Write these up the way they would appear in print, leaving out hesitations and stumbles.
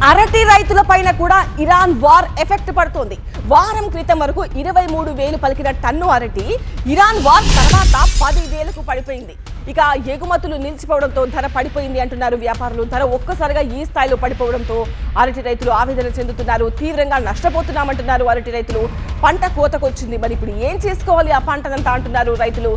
అరటి రైతులపైన కూడా Iran war effect పడుతోంది. వారం క్రితం వరకు 23,000 పలికిన టన్ను అరటి ఇరాన్ వార్ తర్వాత 10,000కు పడిపోయింది. ఇక ఎగుమతులు నిలిచిపోవడంతో ధర పడిపోయింది అంటున్నారు వ్యాపారులు. ధర ఒక్కసారిగా ఈ స్థాయిలో పడిపోవడంతో అరటి రైతులు ఆవేదన చెందుతున్నారు. తీవ్రంగా నష్టపోతున్నామంటున్నారు అరటి రైతులు. పంట కోతకొచ్చింది, మరి ఇప్పుడు ఏం చేసుకోవాలి ఆ పంటనంతా అంటున్నారు రైతులు.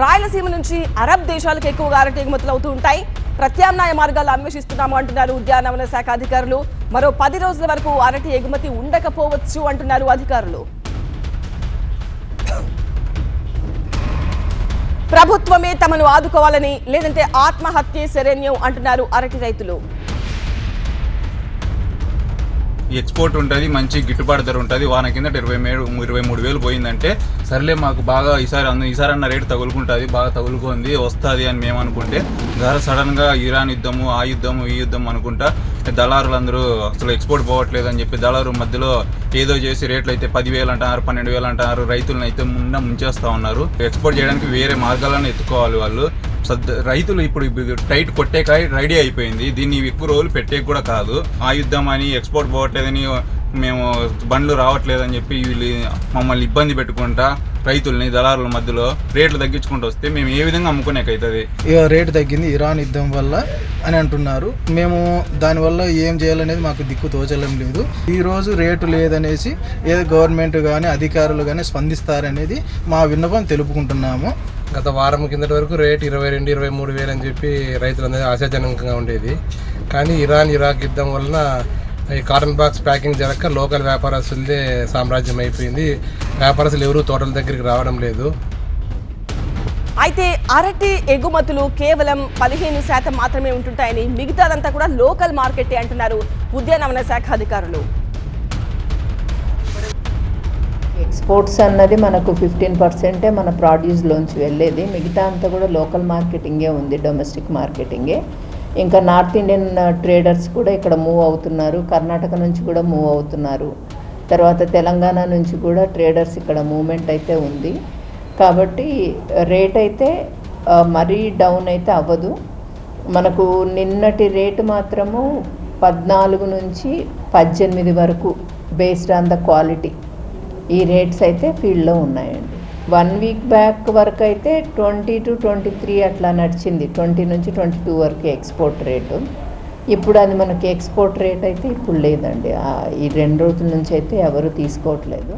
రాయలసీమ నుంచి అరబ్ దేశాలకు ఎక్కువగా అరటి ఎగుమతులు అవుతూ ఉంటాయి. ప్రత్యామ్నాయ మార్గాలు అన్వేషిస్తున్నాము అంటున్నారు ఉద్యానవన శాఖ అధికారులు. మరో 10 రోజుల వరకు అరటి ఎగుమతి ఉండకపోవచ్చు అంటున్నారు అధికారులు. ప్రభుత్వమే తమను ఆదుకోవాలని, లేదంటే ఆత్మహత్య శరణ్యం అంటున్నారు అరటి రైతులు. ఎక్స్పోర్ట్ ఉంటుంది, మంచి గిట్టుబాటు ధర ఉంటుంది. వాన కింద 23,000 పోయిందంటే సర్లే మాకు బాగా ఈసారి అన్న రేటు తగులుకుంటుంది, బాగా తగులుకుంది వస్తుంది అని మేము అనుకుంటే ధర సడన్గా ఇరాన్ యుద్ధము, ఆ యుద్ధము, ఈ యుద్ధం అనుకుంటా దళారులందరూ అసలు ఎక్స్పోర్ట్ పోవట్లేదు అని చెప్పి దళారు మధ్యలో ఏదో చేసి రేట్లు అయితే 10,000 అంటున్నారు, 12,000 అంటున్నారు. రైతులను అయితే ముంచేస్తూ ఉన్నారు. ఎక్స్పోర్ట్ చేయడానికి వేరే మార్గాలను ఎత్తుకోవాలి వాళ్ళు. రైతులు ఇప్పుడు టైట్ కొట్టేకాయ రెడీ అయిపోయింది. దీన్ని ఎక్కువ రోజులు పెట్టేకి కూడా కాదు. ఆ యుద్ధం అని ఎక్స్పోర్ట్ పోవట్లేదని మేము బండ్లు రావట్లేదని చెప్పి వీళ్ళు మమ్మల్ని ఇబ్బంది పెట్టుకుంటా రైతుల్ని దళారుల మధ్యలో రేట్లు తగ్గించుకుంటూ వస్తే మేము ఏ విధంగా అమ్ముకునేకైతుంది. ఇక రేటు తగ్గింది ఇరాన్ యుద్ధం వల్ల అని అంటున్నారు. మేము దానివల్ల ఏం చేయాలనేది మాకు దిక్కు తోచడం లేదు. ఈరోజు రేటు లేదనేసి ఏదో గవర్నమెంట్ కానీ అధికారులు కానీ స్పందిస్తారనేది మా విన్నపం తెలుపుకుంటున్నాము. గత వారం కిందటి వరకు రేటు 22,000-23,000 అని చెప్పి రైతులందరూ ఆశాజనకంగా ఉండేది. కానీ ఇరాక్ యుద్ధం వలన ఈ కాటన్ బాక్స్ ప్యాకింగ్ జరగక లోకల్ వ్యాపారస్తులదే సామ్రాజ్యం అయిపోయింది. వ్యాపారస్తులు ఎవరూ తోటల దగ్గరికి రావడం లేదు. అయితే అరటి ఎగుమతులు కేవలం 15% మాత్రమే ఉంటుంటాయని, మిగతాదంతా కూడా లోకల్ మార్కెటే అంటున్నారు ఉద్యానవన శాఖ అధికారులు. ఎక్స్పోర్ట్స్ అన్నది మనకు 15% మన ప్రాడ్యూస్లోంచి వెళ్ళేది. మిగతా అంతా కూడా లోకల్ మార్కెటింగే ఉంది, డొమెస్టిక్ మార్కెటింగే. ఇంకా నార్త్ ఇండియన్ ట్రేడర్స్ కూడా ఇక్కడ మూవ్ అవుతున్నారు. కర్ణాటక నుంచి కూడా మూవ్ అవుతున్నారు. తర్వాత తెలంగాణ నుంచి కూడా ట్రేడర్స్ ఇక్కడ మూవ్మెంట్ అయితే ఉంది. కాబట్టి రేట్ అయితే మరీ డౌన్ అయితే అవ్వదు. మనకు నిన్నటి రేటు మాత్రము 14 నుంచి 18 వరకు బేస్డ్ ఆన్ ద క్వాలిటీ ఈ రేట్స్ అయితే ఫీల్డ్లో ఉన్నాయండి. 1 వీక్ బ్యాక్ వరకు అయితే 20 to 23 అట్లా నడిచింది. 20 నుంచి 22 వరకు ఎక్స్పోర్ట్ రేటు. ఇప్పుడు అది మనకి ఎక్స్పోర్ట్ రేట్ అయితే ఇప్పుడు లేదండి. ఈ 2 రోజుల నుంచి అయితే ఎవరు తీసుకోవట్లేదు.